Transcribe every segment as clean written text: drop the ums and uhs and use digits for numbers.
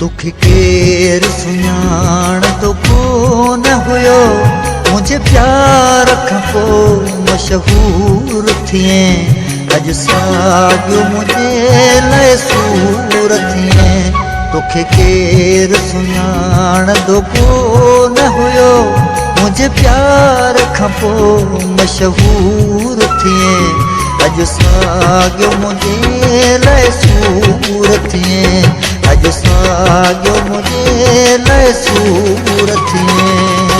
तोखे केरु सुञाणंदो कोन हुयो, मुंहिंजे प्यार खां पोइ मशहूर थिए। अॼु साॻियो मुंहिंजे लाइ सूर थिए। तोखे केरु सुञाणंदो कोन हुयो, मुंहिंजे प्यार खां पोइ मशहूर थिए। अॼु साॻियो मुंहिंजे लाइ सूर थिए। अॼु साॻियो मुंहिंजे लाइ सूर थिए।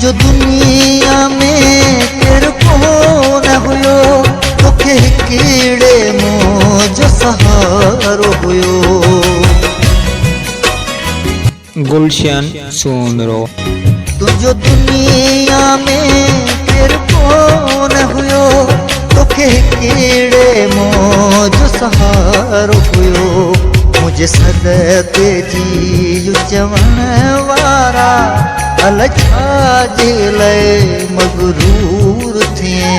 जो दुनिया में केरु कोन हुयो, तोखे हिकिड़े मुंहिंजो सहारो हुयो। गुलशन सोनरो। तुंहिंजो दुनिया में केरु कोन हुयो, तोखे हिकिड़े मुंहिंजो सहारो हुयो। मुंहिंजे सदके जी चवण वारा अल छाजे लाइ मगरूर थिए।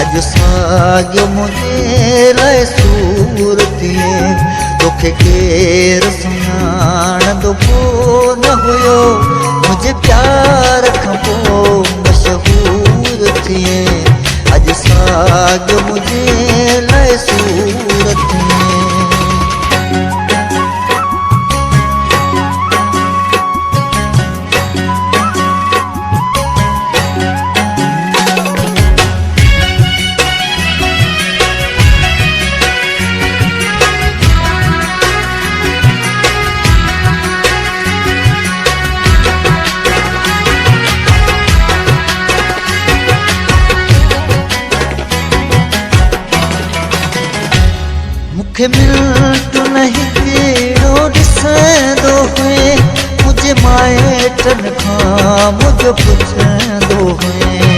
अॼु साॻियो मुंहिंजे लाइ सूर थिए। तोखे केरु सुञाणंदो कोन हुयो, मुंहिंजे प्यार खां पोइ मशहूर थिए। अॼु साॻियो मुंहिंजे लाइ सूर थिए। मूंखे मिंट नहीं कहिड़ो ॾिसंदो हुए, मुंहिंजे माइटनि खां मुंहिंजो पुछंदो हुए।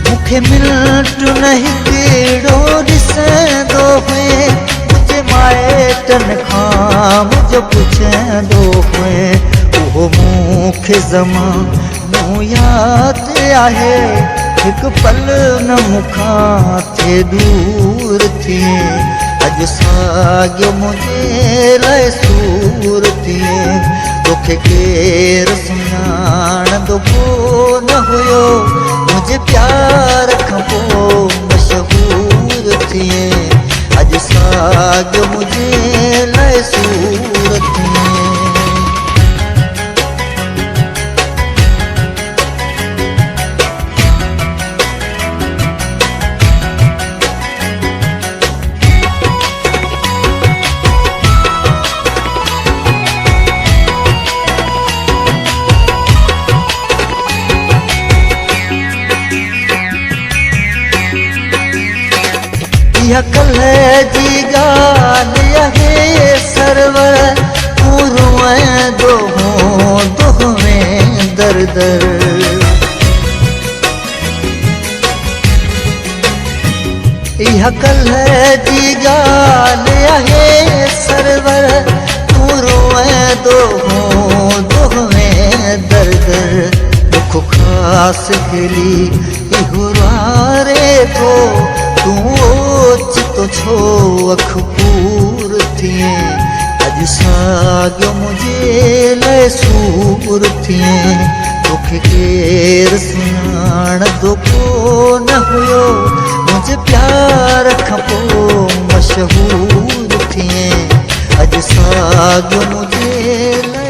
मूंखे मिंट नहीं कहिड़ो ॾिसंदो हुए, मुंहिंजे माइटनि खां मुंहिंजो पुछंदो हुए। उहो मूंखे ज़मानो यादि आहे, हिकु पल न मूंखां थिए दूर थिए। अॼु साॻियो मुंहिंजे लाइ सूर थिए। तोखे केरु सुञाणंदो कोन हुयो, मुंहिंजे प्यार खां पोइ मशहूर थिए। अॼु साॻियो मुंहिंजे लाइ सूर थिए। इहा कल्ह जी ॻाल्हि आहे सरवर, तूं रोएंदो दोह में दर दर। इहा कल्ह जी ॻाल्हि आहे सरवर, तूं रोएंदो दोह में दर दर। दुख ख़ासि खेली इहो वारे थो, तूं ओचितो छो अखि पूर थिए। अॼु साॻियो मुंहिंजे लाइ सूर थिए। तोखे केरु सुञाणंदो कोन हुयो, मुंहिंजे प्यार खां पोइ मशहूर थिए। अॼु साॻियो मुंहिंजे लाइ